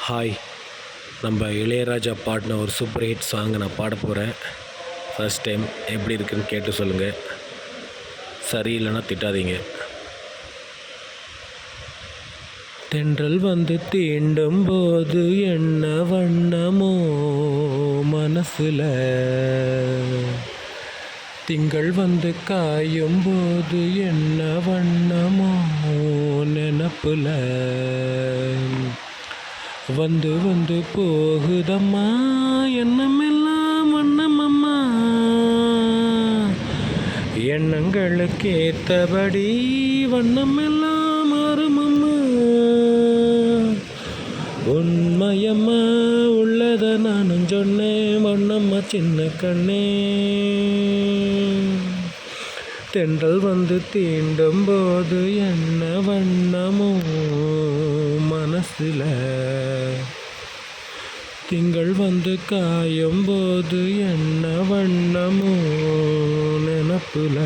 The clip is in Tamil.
ஹாய், நம்ம இளையராஜா பாடின ஒரு சூப்பர் ஹிட் சாங்கை நான் பாட போகிறேன். ஃபர்ஸ்ட் டைம் எப்படி இருக்குன்னு கேட்டு சொல்லுங்கள். சரியில்லைன்னா திட்டாதீங்க. தென்றல் வந்து தீண்டும் போது என்ன வண்ணமோ மனசுல, திங்கள் வந்து காயும் போது என்ன வண்ணமோ நினப்புல, வந்து வந்து போகுதம்மா எண்ணமெல்லாம் வண்ணமம்மா, எண்ணங்களுக்கு ஏற்றபடி வண்ணமெல்லாம் மாறுமம்மா, உண்மையம்மா உள்ளத நானும் சொன்னேன் வண்ணம்மா சின்ன கண்ணே, தென்றல் வந்து தீண்டும் போது என்ன வண்ணமோ மனசுல, திங்கள் வந்து காயும் போது என்ன வண்ணமோ நினப்புல.